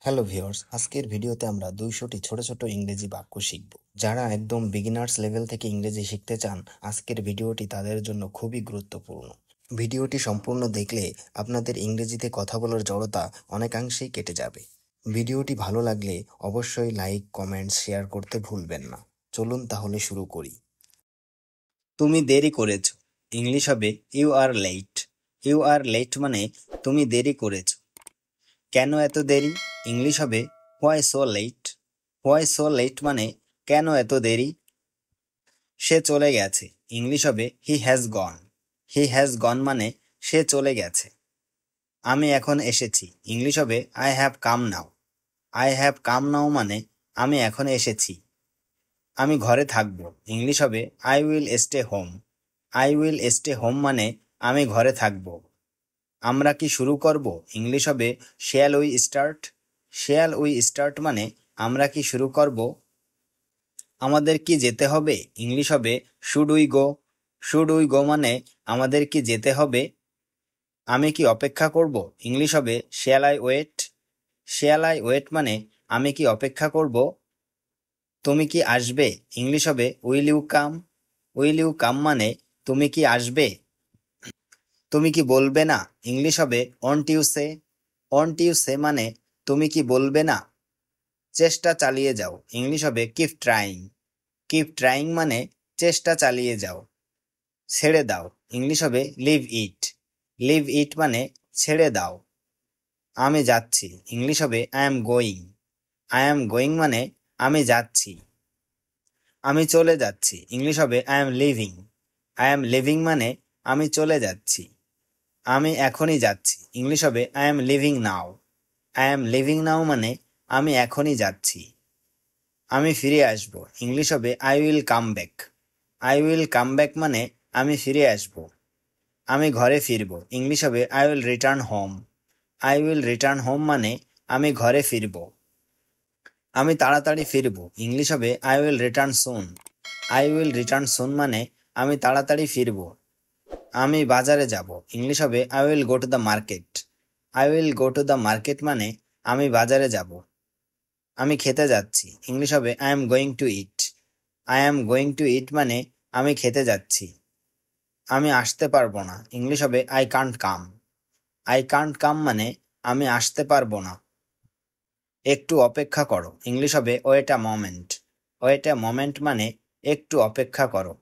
Hello viewers, আজকের ভিডিওতে আমরা 200টি ছোট ছোট ইংরেজি বাক্য শিখব। যারা একদম বিগিনার্স লেভেল থেকে ইংরেজি শিখতে চান, আজকের ভিডিওটি তাদের জন্য খুবই গুরুত্বপূর্ণ। ভিডিওটি সম্পূর্ণ দেখলে আপনাদের ইংরেজিতে কথা বলার জড়তা অনেকাংশেই কেটে যাবে। ভিডিওটি ভালো লাগলে অবশ্যই লাইক, কমেন্টস, শেয়ার করতে ভুলবেন না। চলুন তাহলে শুরু করি। তুমি দেরি করেছো। ইংলিশ হবে you are late. You are late মানে তুমি দেরি করেছো। কেন এত দেরি? ইংলিশ হবে why so late. Why so late মানে কেন এত দেরি? সে চলে গেছে। ইংলিশ হবে he has gone. He has gone মানে সে চলে গেছে। আমি এখন এসেছি। ইংলিশ হবে I have come now. I have come now মানে আমি এখন এসেছি। আমি ঘরে থাকবো। ইংলিশ হবে I will stay home. I will stay home মানে আমি ঘরে থাকবো। আমরা কি শুরু করব? ইংলিশ হবে shall we start. Shall we start মানে আমরা কি শুরু করব। আমাদের কি যেতে হবে? ইংলিশ হবে should we go. Should we go মানে আমাদের কি যেতে হবে। আমি কি অপেক্ষা করব? ইংলিশ হবে shall I wait. Shall I wait মানে আমি কি অপেক্ষা করব। তুমি কি আসবে? ইংলিশ হবে will you come. Will you come মানে তুমি কি আসবে। তুমি কি বলবে না? ইংলিশ হবে won't you say. Won't you say মানে তুমি কি বলবে না। চেষ্টা চালিয়ে যাও। ইংলিশ হবে কিপ ট্রাইং। কিপ ট্রাইং মানে চেষ্টা চালিয়ে যাও। ছেড়ে দাও। ইংলিশ হবে লিভ ইট। লিভ ইট মানে ছেড়ে দাও। আমি যাচ্ছি। ইংলিশ হবে I am going. I am going মানে আমি যাচ্ছি। আমি চলে যাচ্ছি। ইংলিশ হবে I am leaving. I am leaving মানে আমি চলে যাচ্ছি। আমি এখনই যাচ্ছি। ইংলিশ হবে I am leaving now. I am leaving now মানে আমি এখনই যাচ্ছি। আমি ফিরে আসব। ইংলিশ হবে I will come back. I will come back মানে আমি ফিরে আসব। আমি ঘরে ফিরব। ইংলিশ হবে I will return home. I will return home মানে আমি ঘরে ফিরব। আমি তাড়াতাড়ি ফিরব। ইংলিশ হবে I will return soon. I will return soon মানে আমি তাড়াতাড়ি ফিরব। আমি বাজারে যাব। ইংলিশ হবে I will go to the market. I will go to the market মানে আমি বাজারে যাব। আমি খেতে যাচ্ছি। ইংলিশ হবে I am going to eat. I am going to eat মানে আমি খেতে যাচ্ছি। আমি আসতে পারবো না। ইংলিশ হবে I can't come. I can't come মানে আমি আসতে পারবো না। একটু অপেক্ষা করো। ইংলিশ হবে wait a moment. Wait a moment মানে একটু অপেক্ষা করো।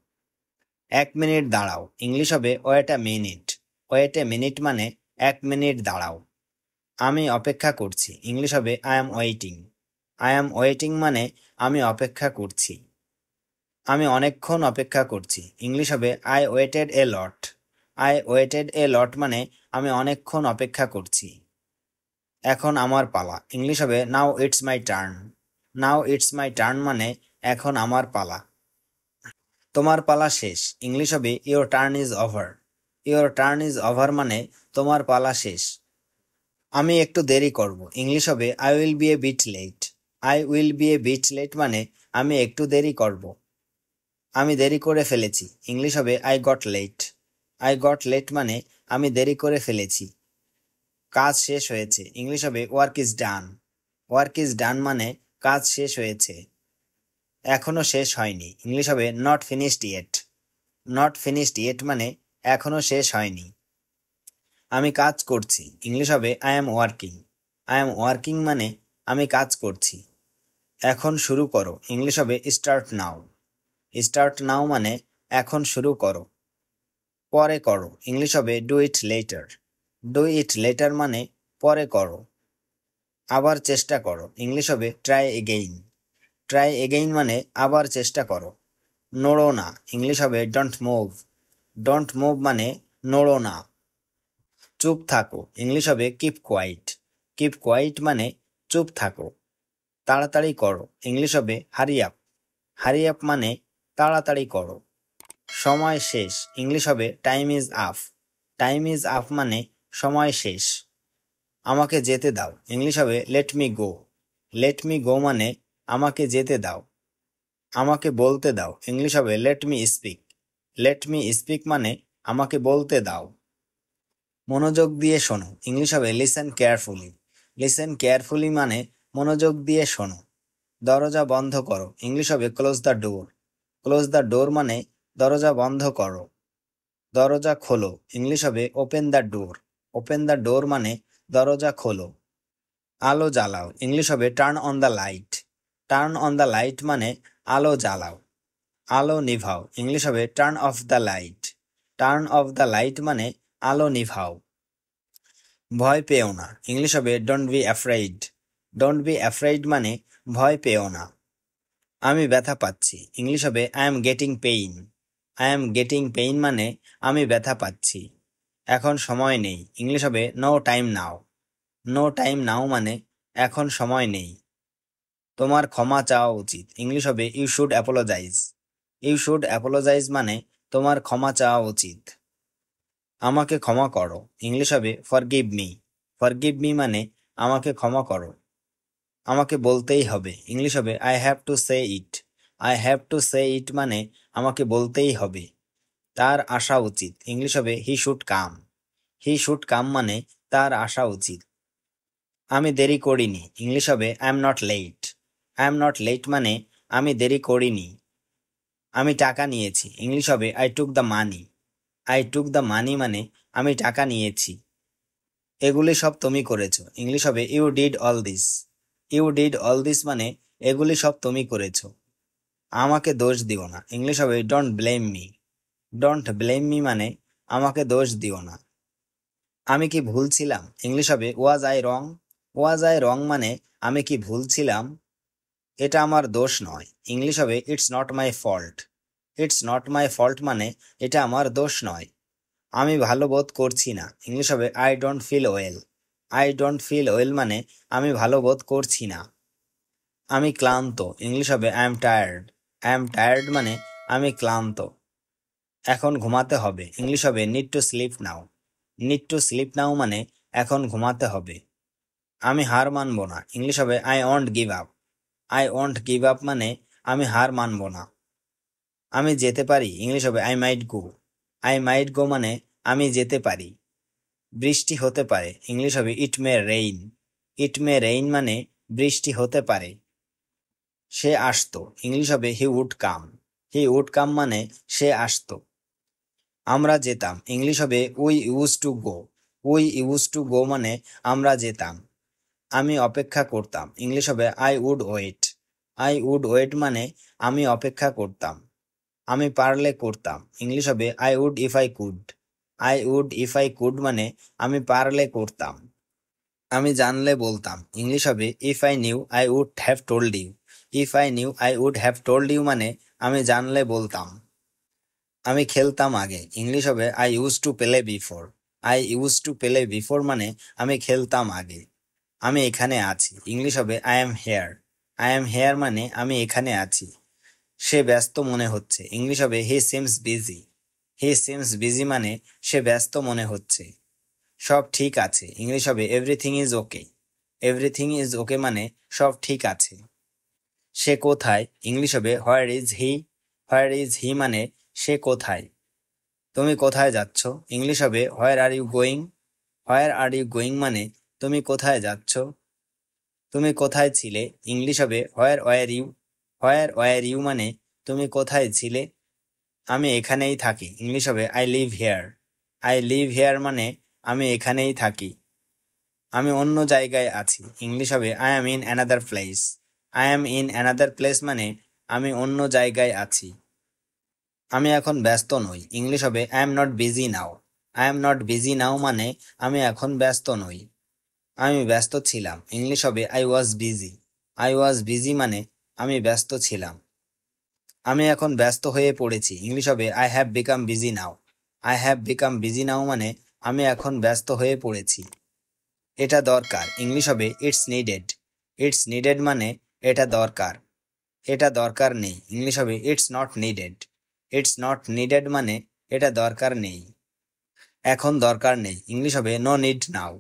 1 মিনিট দাঁড়াও। ইংলিশ হবে wait a minute. Wait a minute মানে 1 মিনিট দাঁড়াও। আমি অপেক্ষা করছি। ইংলিশ হবে I am waiting. I am waiting মানে আমি অপেক্ষা করছি। আমি অনেকক্ষণ অপেক্ষা করছি। ইংলিশ হবে I waited a lot. I waited a lot মানে আমি অনেকক্ষণ অপেক্ষা করছি। এখন আমার পালা। ইংলিশ হবে now it's my turn. Now it's my turn মানে এখন আমার পালা। তোমার পালা শেষ। ইংলিশ হবে your turn is over. Your turn is over মানে তোমার পালা শেষ। আমি একটু দেরি করব। ইংলিশ হবে I will be a bit late. I will be a bit late মানে আমি একটু দেরি করব। আমি দেরি করে ফেলেছি। ইংলিশ হবে I got late. I got late মানে আমি দেরি করে ফেলেছি। কাজ শেষ হয়েছে। ইংলিশ হবে work is done. Work is done মানে কাজ শেষ হয়েছে। এখনো শেষ হয়নি। ইংলিশ হবে not finished yet. Not finished yet মানে এখনো শেষ হয়নি। আমি কাজ করছি। ইংলিশ হবে I am working. I am working মানে আমি কাজ করছি। এখন শুরু করো। ইংলিশ হবে স্টার্ট নাও। স্টার্ট নাও মানে এখন শুরু করো। পরে করো। ইংলিশ হবে do it later. Do it later মানে পরে করো। আবার চেষ্টা করো। ইংলিশ হবে ট্রাই এগেইন। ট্রাই এগেইন মানে আবার চেষ্টা করো। নড়ো না। ইংলিশ হবে ডোন্ট মুভ। ডোন্ট মুভ মানে নড়ো না। চুপ থাকো। ইংলিশ হবে কিপ কোয়াইট। কিপ কোয়াইট মানে চুপ থাকো। তাড়াতাড়ি করো। ইংলিশ হবে হারি আপ। হারি আপ মানে তাড়াতাড়ি করো। সময় শেষ। ইংলিশ হবে time is up. Time is up মানে সময় শেষ। আমাকে যেতে দাও। ইংলিশ হবে let me go. Let me go মানে আমাকে যেতে দাও। আমাকে বলতে দাও। ইংলিশ হবে let me speak. Let me speak মানে আমাকে বলতে দাও। মনোযোগ দিয়ে শোনো। ইংলিশ হবে লিসেন কেয়ারফুলি। লিসেন কেয়ারফুলি মানে মনোযোগ দিয়ে শোনো। দরজা বন্ধ করো, ইংলিশ হবে close the door. Close the door মানে দরজা বন্ধ করো। দরজা খোলো, ইংলিশ হবে open the door. Open the door মানে দরজা খোলো। আলো জ্বালাও, ইংলিশ হবে turn on the light. Turn on the light মানে আলো জ্বালাও। আলো নিভাও, ইংলিশ হবে turn off the light. Turn off the light মানে আলো নিভাও। ভয় পেও না, ইংলিশ হবে don't be afraid. Don't be afraid মানে ভয় পেও না। আমি ব্যথা পাচ্ছি, ইংলিশ হবে I am getting pain. I am getting pain মানে আমি ব্যথা পাচ্ছি। এখন সময় নেই, ইংলিশ হবে নো টাইম নাও। নো টাইম নাও মানে এখন সময় নেই। তোমার ক্ষমা চাওয়া উচিত, ইংলিশ হবে you should apologise. You should apologise মানে তোমার ক্ষমা চাওয়া উচিত। আমাকে ক্ষমা করো, ইংলিশ হবে ফরগিভ মি। ফরগিভ মি মানে আমাকে ক্ষমা করো। আমাকে বলতেই হবে, ইংলিশ হবে I have to say it. I have to say it মানে আমাকে বলতেই হবে। তার আসা উচিত, ইংলিশ হবে he should come. He should come মানে তার আসা উচিত। আমি দেরি করিনি, ইংলিশ হবে I am not late. I am not late মানে আমি দেরি করিনি। আমি টাকা নিয়েছি, ইংলিশ হবে I took the money. I took the money মানে আমি টাকা নিয়েছি। এগুলি সব তুমি করেছো, ইংলিশ হবে you did all this. You did all this মানে এগুলি সব তুমি করেছো। আমাকে দোষ দিও না, ইংলিশ হবে don't blame me. Don't blame me মানে আমাকে দোষ দিও না। আমি কি ভুল ছিলাম, ইংলিশ হবে was I wrong. Was I রং মানে আমি কি ভুল ছিলাম। এটা আমার দোষ নয়, ইংলিশ হবে it's not my fault. It's not my fault মানে এটা আমার দোষ নয়। আমি ভালো বোধ করছি না, ইংলিশ হবে I don't feel well. I don't feel well মানে আমি ভালো বোধ করছি না। আমি ক্লান্ত, ইংলিশ হবে I am tired. I am tired মানে আমি ক্লান্ত। এখন ঘুমাতে হবে, ইংলিশ হবে need to sleep now. Need to sleep now মানে এখন ঘুমাতে হবে। আমি হার মানব না, ইংলিশ হবে I won't give up. I won't give up মানে আমি হার মানব না। আমি যেতে পারি, ইংলিশ হবে I might go. I might গো মানে আমি যেতে পারি। বৃষ্টি হতে পারে, ইংলিশ হবে ইট মে রেইন। ইট মে রেইন মানে বৃষ্টি হতে পারে। সে আসতো, ইংলিশ হবে he would come. He would come মানে সে আসতো। আমরা যেতাম, ইংলিশ হবে we use to go. We use to go মানে আমরা যেতাম। আমি অপেক্ষা করতাম, ইংলিশ হবে I would wait. I would wait মানে আমি অপেক্ষা করতাম। আমি পারলে করতাম, ইংলিশ হবে I would if I could. I would if I could মানে আমি পারলে করতাম। আমি জানলে বলতাম, ইংলিশ হবে if I knew I would have told you. If I knew I would have told you মানে আমি জানলে বলতাম। আমি খেলতাম আগে, ইংলিশ হবে I use to play before. I use to play before মানে আমি খেলতাম আগে। আমি এখানে আছি, ইংলিশ হবে I am hair. I am hair মানে আমি এখানে আছি। সে ব্যস্ত মনে হচ্ছে, ইংলিশ হবে he seems busy. He seems busy মানে সে ব্যস্ত মনে হচ্ছে। সব ঠিক আছে, ইংলিশ হবে everything is okay. Everything is okay মানে সব ঠিক আছে। সে কোথায়, ইংলিশ হবে where is he. Where is he মানে সে কোথায়। তুমি কোথায় যাচ্ছ, ইংলিশ হবে where are you going. Where are you going মানে তুমি কোথায় যাচ্ছ। তুমি কোথায় ছিলে, ইংলিশ হবে where were you. Where were you মানে তুমি কোথায় ছিলে। আমি এখানেই থাকি, ইংলিশ হবে I live here. I live here মানে আমি এখানেই থাকি। আমি অন্য জায়গায় আছি, ইংলিশ হবে I am in another place. I am in another place মানে আমি অন্য জায়গায় আছি। আমি এখন ব্যস্ত নই, ইংলিশ হবে I am not busy now. I am not busy now মানে আমি এখন ব্যস্ত নই। আমি ব্যস্ত ছিলাম, ইংলিশ হবে I was busy. I was busy মানে আমি ব্যস্ত ছিলাম। আমি এখন ব্যস্ত হয়ে পড়েছি, ইংলিশ হবে I have become busy now. I have become busy now মানে আমি এখন ব্যস্ত হয়ে পড়েছি। এটা দরকার, ইংলিশ হবে ইটস নিডেড। ইটস নিডেড মানে এটা দরকার। এটা দরকার নেই, ইংলিশ হবে it's not needed. It's not needed মানে এটা দরকার নেই। এখন দরকার নেই, ইংলিশ হবে নো নিড নাও।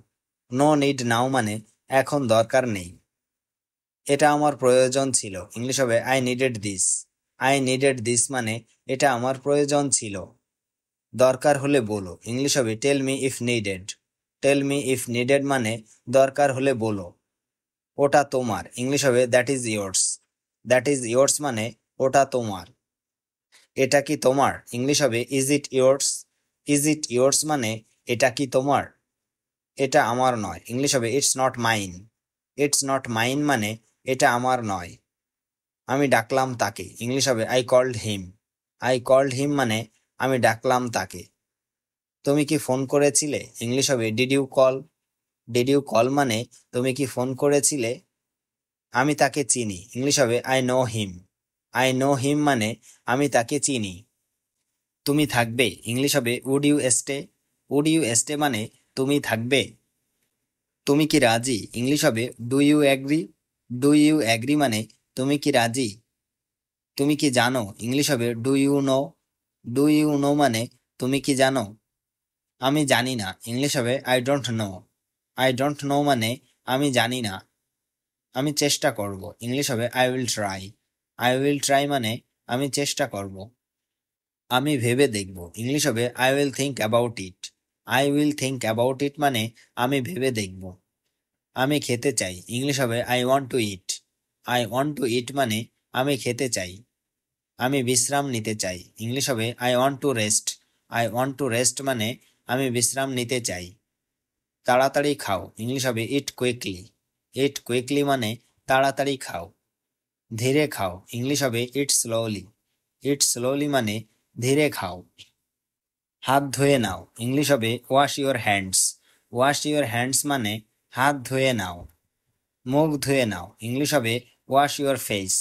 নো নিড নাও মানে এখন দরকার নেই। এটা আমার প্রয়োজন ছিল, ইংলিশ হবে I needed this. I needed this মানে এটা আমার প্রয়োজন ছিল। দরকার হলে বলো, ইংলিশ হবে tell me if needed. Tell me if needed মানে দরকার হলে বলো। ওটা তোমার, ইংলিশ হবে that is yours. That is yours মানে ওটা তোমার। এটা কি তোমার, ইংলিশ হবে is it yours. Is it yours মানে এটা কি তোমার। এটা আমার নয়, ইংলিশ হবে it's not mine. It's not mine মানে এটা আমার নয়। আমি ডাকলাম তাকে, ইংলিশ হবে I called him. I called হিম মানে আমি ডাকলাম তাকে। তুমি কি ফোন করেছিলে, ইংলিশ হবে did you call. Did you call মানে তুমি কি ফোন করেছিলে। আমি তাকে চিনি, ইংলিশ হবে I know him. I know him মানে আমি তাকে চিনি। তুমি থাকবে, ইংলিশ হবে would you stay. Would you stay মানে তুমি থাকবে। তুমি কি রাজি, ইংলিশ হবে do you agree. Do you agree মানে তুমি কি রাজি। তুমি কি জানো, ইংলিশ হবে do you know. Do you know মানে তুমি কি জানো। আমি জানি না, ইংলিশ হবে I don't know. I don't know মানে আমি জানি না। আমি চেষ্টা করব, ইংলিশ হবে I will try. I will try মানে আমি চেষ্টা করব। আমি ভেবে দেখব, ইংলিশ হবে I will think about it. I will think about it মানে আমি ভেবে দেখব। আমি খেতে চাই, ইংলিশ হবে I want to eat. I want to eat মানে আমি খেতে চাই। আমি বিশ্রাম নিতে চাই, ইংলিশ হবে I want to rest. I want to rest মানে আমি বিশ্রাম নিতে চাই। তাড়াতাড়ি খাও, ইংলিশ হবে ইট কুইকলি। ইট কুইকলি মানে তাড়াতাড়ি খাও। ধীরে খাও, ইংলিশ হবে ইট স্লোলি। ইট স্লোলি মানে ধীরে খাও। হাত ধুয়ে নাও, ইংলিশ হবে wash your hands. Wash your hands মানে হাত ধুয়ে নাও। মুখ ধুয়ে নাও, ইংলিশ হবে wash your face.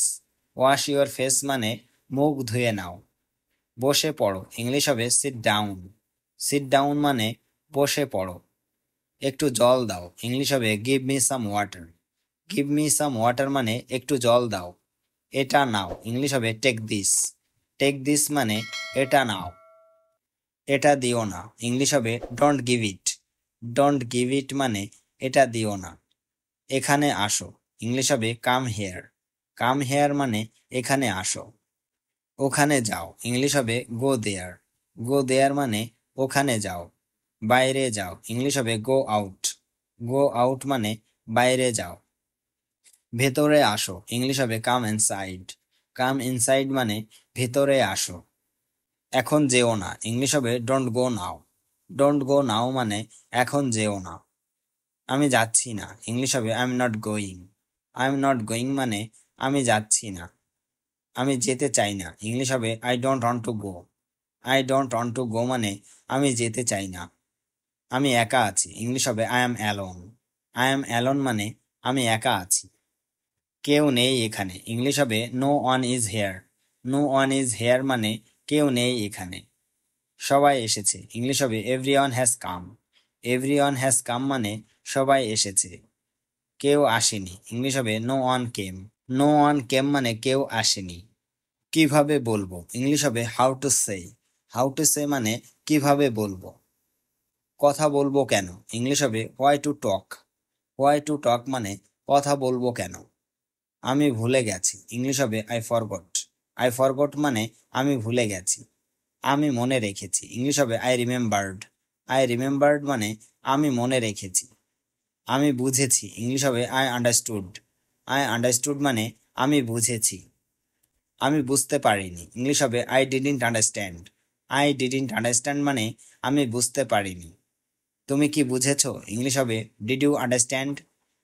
Wash your face মানে মুখ ধুয়ে নাও। বসে পড়ো, ইংলিশ হবে সিট ডাউন। সিট ডাউন মানে বসে পড়ো। একটু জল দাও, ইংলিশ হবে give me some water. Give me some water মানে একটু জল দাও। এটা নাও, ইংলিশ হবে টেক দিস। টেক দিস মানে এটা নাও। এটা দিও না, ইংলিশ হবে don't give it. Don't give it মানে এটা দিও না। এখানে আসো, ইংলিশ হবে কাম হেয়ার। কাম হেয়ার মানে এখানে আসো। ওখানে যাও, ইংলিশ হবে গো দেয়ার। গো দেয়ার মানে ওখানে যাও। বাইরে যাও, ইংলিশ হবে গো আউট। গো আউট মানে বাইরে যাও। ভেতরে আসো, ইংলিশ হবে কাম ইনসাইড। কাম ইনসাইড মানে ভেতরে আসো। এখন যেও না, ইংলিশ হবে don't go now. Don't go নাও মানে এখন যেও না। আমি যাচ্ছি না, ইংলিশ হবে I am not going. I am not going মানে আমি যাচ্ছি না। আমি যেতে চাই না, ইংলিশ হবে I don't want to go. I don't want to go মানে আমি যেতে চাই না। আমি একা আছি, ইংলিশ হবে I am alone. I am alone মানে আমি একা আছি। কেউ নেই এখানে, ইংলিশ হবে no one is here. No one is here মানে কেউ নেই এখানে। সবাই এসেছে, ইংলিশ হবে everyone has come. Everyone has come মানে সবাই এসেছে। কেউ আসেনি, ইংলিশ হবে no one came. No one came মানে কেউ আসেনি। কিভাবে বলবো, ইংলিশ হবে how to say. How to say মানে কিভাবে বলবো। কথা বলবো কেন, ইংলিশ হবে why to talk. Why to talk মানে কথা বলবো কেন। আমি ভুলে গেছি, ইংলিশ হবে আই ফরগট। আই ফরগট মানে আমি ভুলে গেছি। আমি মনে রেখেছি, ইংলিশ হবে আই রিমেম্বার্ড। আই রিমেম্বার্ড মানে আমি মনে রেখেছি। আমি বুঝেছি, ইংলিশ হবে আই আন্ডারস্টুড। আই আন্ডারস্টুড মানে আমি বুঝেছি। আমি বুঝতে পারিনি, ইংলিশ হবে I didn't understand. I didn't understand মানে আমি বুঝতে পারিনি। তুমি কি বুঝেছো, ইংলিশ হবে did you understand.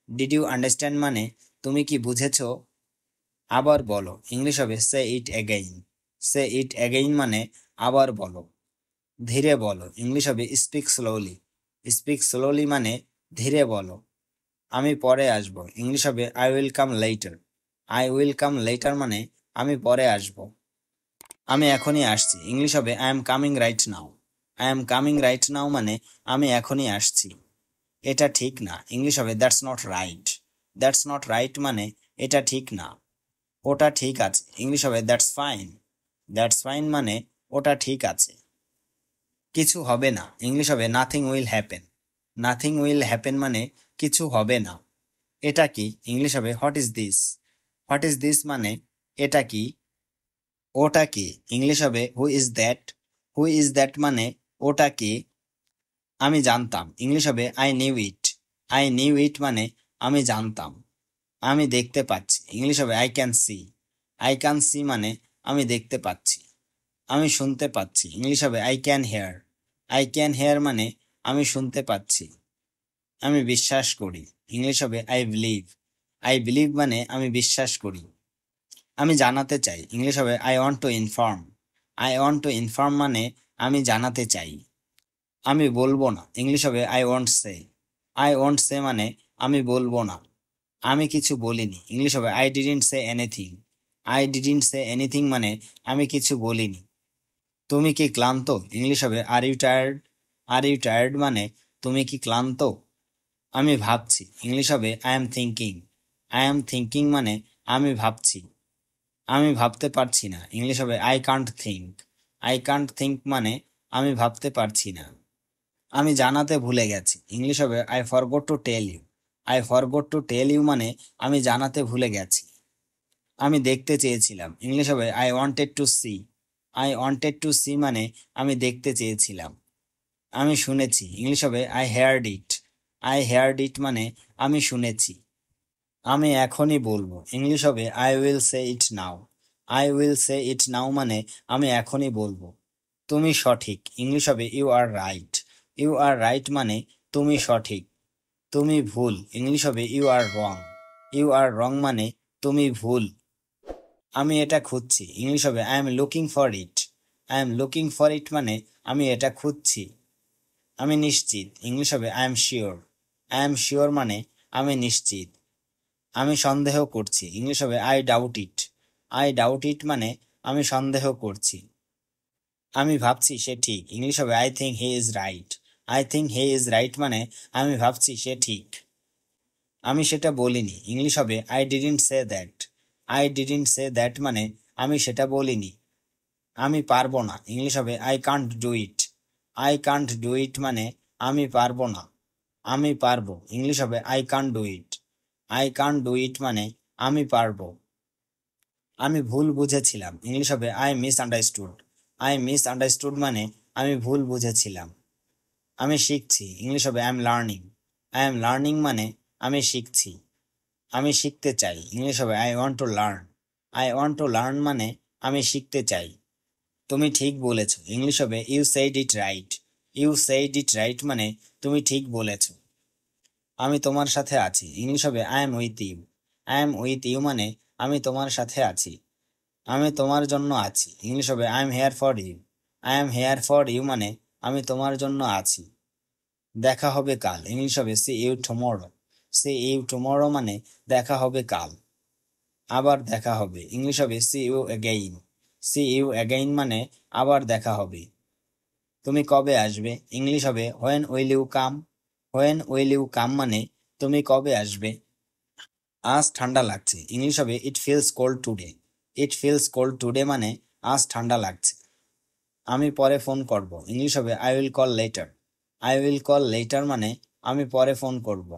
Did you understand মানে তুমি কি বুঝেছো। আবার বলো, ইংলিশ হবে সে it again. Say it again মানে আবার বলো। ধীরে বলো, ইংলিশ হবে স্পিক স্লোলি। স্পিক স্লোলি মানে ধীরে বলো। আমি পরে আসবো, ইংলিশ হবে I will come later. I will come later মানে আমি পরে আসবো। আমি এখনই আসছি, ইংলিশ হবে I am coming right now. I am coming right now মানে আমি এখনই আসছি। এটা ঠিক না, ইংলিশ হবে that's not right. That's not right মানে এটা ঠিক না। ওটা ঠিক আছে, ইংলিশ হবে দ্যাটস ফাইন। দ্যাটস ফাইন মানে ওটা ঠিক আছে। কিছু হবে না, ইংলিশ হবে nothing will happen. Nothing will happen মানে কিছু হবে না। এটা কি, ইংলিশ হবে what is this. What is this মানে এটা কি। ওটা কি, ইংলিশ হবে who is that. Who is that মানে ওটা কি। আমি জানতাম, ইংলিশ হবে I knew it. I knew it মানে আমি জানতাম। আমি দেখতে পাচ্ছি, ইংলিশ হবে I can see. I can see মানে আমি দেখতে পাচ্ছি। আমি শুনতে পাচ্ছি, ইংলিশ হবে I can hear. I can hear মানে আমি শুনতে পাচ্ছি। আমি বিশ্বাস করি, ইংলিশ হবে আই বিলিভ। আই বিলিভ মানে আমি বিশ্বাস করি। আমি জানাতে চাই, ইংলিশ হবে I want to inform. I want to inform মানে আমি জানাতে চাই। আমি বলবো না, ইংলিশ হবে I won't say. I won't say মানে আমি বলবো না। আমি কিছু বলিনি, ইংলিশ হবে I didn't say anything. I didn't say anything মানে আমি কিছু বলিনি। তুমি কি ক্লান্ত, ইংলিশ হবে are you tired. Are you tired মানে তুমি কি ক্লান্ত। আমি ভাবছি, ইংলিশ হবে I am thinking. I am thinking মানে আমি ভাবছি। আমি ভাবতে পারছি না, ইংলিশ হবে I Kant think. I can't think মানে আমি ভাবতে পারছি না। আমি জানাতে ভুলে গেছি, ইংলিশ হবে I forgot to tell you. I forgot to tell you মানে আমি জানাতে ভুলে গেছি। আমি দেখতে চেয়েছিলাম, ইংলিশ হবে I wanted to see. I wanted to see মানে আমি দেখতে চেয়েছিলাম। আমি শুনেছি, ইংলিশ হবে I heard it. I heard it মানে আমি শুনেছি। আমি এখনই বলবো, ইংলিশ হবে I will say it now. I will say it now মানে আমি এখনই বলবো। তুমি সঠিক, ইংলিশ হবে you are right. You are right মানে তুমি সঠিক। তুমি ভুল, ইংলিশ হবে ইউ আর রং। ইউ আর রং মানে তুমি ভুল। আমি এটা খুঁজছি, ইংলিশ হবে I am looking for it. I am looking for it মানে আমি এটা খুঁজছি। আমি নিশ্চিত, ইংলিশ হবে I am sure. I am sure মানে আমি নিশ্চিত। আমি সন্দেহ করছি, ইংলিশ হবে I doubt it. I doubt ইট মানে আমি সন্দেহ করছি। আমি ভাবছি সে ঠিক, ইংলিশ হবে I think he is right. I think he is right মানে আমি ভাবছি সে ঠিক। আমি সেটা বলিনি, ইংলিশ হবে I didn't say that. I didn't say that মানে আমি সেটা বলিনি। আমি পারবো না, ইংলিশ হবে I can't do it. I can't do it মানে আমি পারবো না। আমি পারবো, ইংলিশ হবে I can't do it. I can't do it মানে আমি পারবো। আমি ভুল বুঝেছিলাম, ইংলিশ হবে I miss understood. I miss understood মানে আমি ভুল বুঝেছিলাম। আমি শিখছি, ইংলিশ হবে I am learning. I am learning মানে আমি শিখছি। আমি শিখতে চাই, ইংলিশ হবে I want to learn. I want to learn মানে আমি শিখতে চাই। তুমি ঠিক বলেছ, ইংলিশ হবে you said it right. You said it right মানে তুমি ঠিক বলেছ। আমি তোমার সাথে আছি, ইংলিশ হবে I am with you. I am with you মানে আমি তোমার সাথে আছি। আমি তোমার জন্য আছি, ইংলিশ হবে I am here for you. I am here for you মানে আমি তোমার জন্য আছি। দেখা হবে কাল, ইংলিশ হবে see you tomorrow. See you tomorrow মানে দেখা হবে কাল। আবার দেখা হবে, ইংলিশ হবে see you again. See you again মানে আবার দেখা হবে। তুমি কবে আসবে, ইংলিশ হবে when will you come. When will you come মানে তুমি কবে আসবে। আজ ঠান্ডা লাগছে, ইংলিশ হবে it feels cold today. It feels cold today মানে আজ ঠান্ডা লাগছে। আমি পরে ফোন করব, ইংলিশ হবে I will call letter. I will call letter মানে আমি পরে ফোন করব।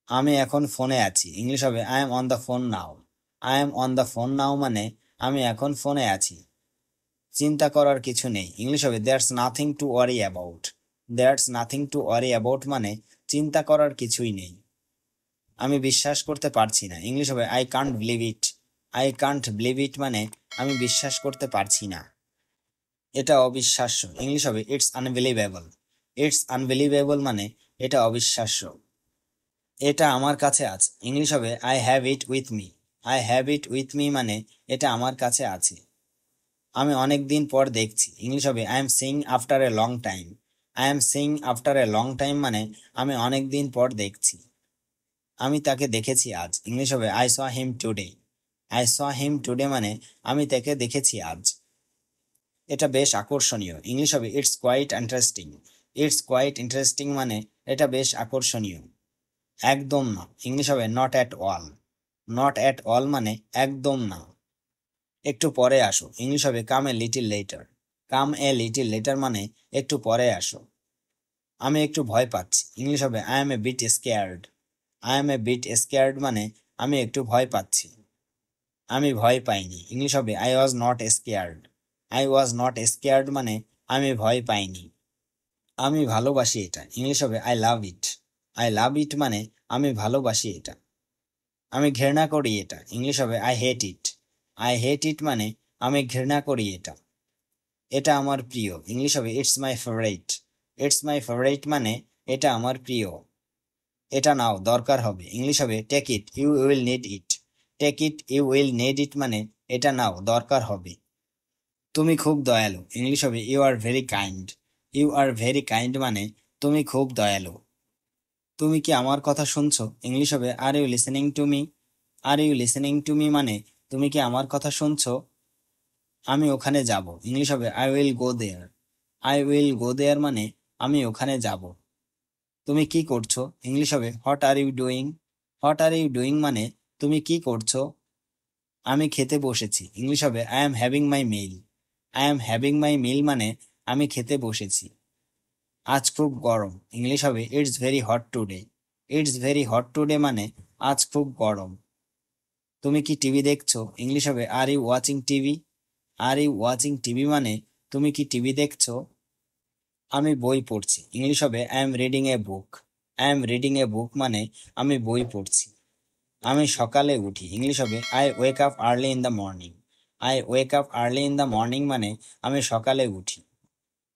আমি এখন ফোনে আছি, ইংলিশ হবে I am on the phone now. I am on the phone now মানে আমি এখন ফোনে আছি। চিন্তা করার কিছু নেই, ইংলিশ হবে there's nothing to worry about. There's nothing to worry about মানে চিন্তা করার কিছুই নেই। আমি বিশ্বাস করতে পারছি না, ইংলিশ হবে I can't believe it. I can't believe it মানে আমি বিশ্বাস করতে পারছি না। এটা অবিশ্বাস্য, ইংলিশ হবে ইটস আনবিলিভেবল। ইটস আনবিলিভেবল মানে এটা অবিশ্বাস্য। এটা আমার কাছে আছে, ইংলিশ হবে I have it with me. I have it with me মানে এটা আমার কাছে আছে। আমি অনেক দিন পর দেখছি, ইংলিশ হবে I M seeing after a long time. I am seeing after a long time মানে আমি অনেক দিন পর দেখছি। আমি তাকে দেখেছি আজ, ইংলিশ হবে I saw him today. I saw him today মানে আমি তাকে দেখেছি আজ। এটা বেশ আকর্ষণীয়, ইংলিশ হবে it's quite interesting. It's quite interesting মানে এটা বেশ আকর্ষণীয়। একদম না, ইংলিশ হবে not at all. Not at all মানে একদম না। একটু পরে আসো, ইংলিশ হবে come a little later. Come a little later মানে একটু পরে আসো। আমি একটু ভয় পাচ্ছি, ইংলিশ হবে I am a bit scared. I am a bit scared মানে আমি একটু ভয় পাচ্ছি। আমি ভয় পাইনি, ইংলিশ হবে I was not scared. I was not scared মানে আমি ভয় পাইনি। আমি ভালোবাসি এটা, ইংলিশ হবে I love it. I love ইট মানে আমি ভালোবাসি এটা। আমি ঘৃণা করি এটা, ইংলিশ হবে I hate it. I hate ইট মানে আমি ঘৃণা করি এটা। এটা আমার প্রিয়, ইংলিশ হবে it's my favourite. It's my favourite মানে এটা আমার প্রিয়। এটা নাও, দরকার হবে, ইংলিশ হবে take it, you will need it. Take it, you will need it মানে এটা নাও, দরকার হবে। তুমি খুব দয়ালু, ইংলিশ হবে you are very kind. You are very kind মানে তুমি খুব দয়ালু। তুমি কি আমার কথা শুনছো, ইংলিশ হবে are you listening to me. Are you listening to me মানে তুমি কি আমার কথা শুনছো। আমি ওখানে যাব, ইংলিশ হবে I will go there. I will go there মানে আমি ওখানে যাব। তুমি কি করছো, ইংলিশ হবে what are you doing. What are you doing মানে তুমি কি করছো। আমি খেতে বসেছি, ইংলিশ হবে I am having my meal. I am having my meal মানে আমি খেতে বসেছি। আজ খুব গরম, ইংলিশ হবে it's very hot today. It's very hot today মানে আজ খুব গরম। তুমি কি টিভি দেখছো, ইংলিশ হবে are you watching TV. Are you watching TV মানে তুমি কি টিভি দেখছো। আমি বই পড়ছি, ইংলিশ হবে I am reading a book. I am reading a book মানে আমি বই পড়ছি। আমি সকালে উঠি, ইংলিশ হবে I wake up early in the morning. I wake up early in the morning মানে আমি সকালে উঠি।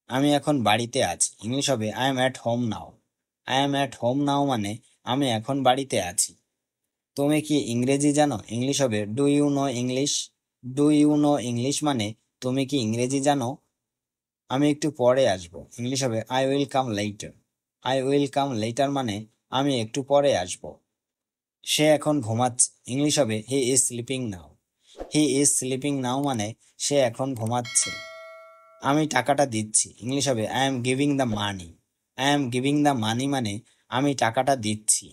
আমি এখন বাড়িতে আছি, ইংলিশ হবে I M at home now. I M at home now মানে আমি এখন বাড়িতে আছি। তুমি কি ইংরেজি জানো, ইংলিশ হবে do you know English. Do you know English মানে তুমি কি ইংরেজি জানো। আমি একটু পরে আসবো, ইংলিশ হবে I will come later. I will come later মানে আমি একটু পরে আসবো। সে এখন ঘুমাচ্ছে, ইংলিশ হবে he is sleeping now. He is sleeping now মানে সে এখন ঘুমাচ্ছে। আমি টাকাটা দিচ্ছি, ইংলিশ হবে I am giving the money. I am giving the money মানে আমি টাকাটা দিচ্ছি।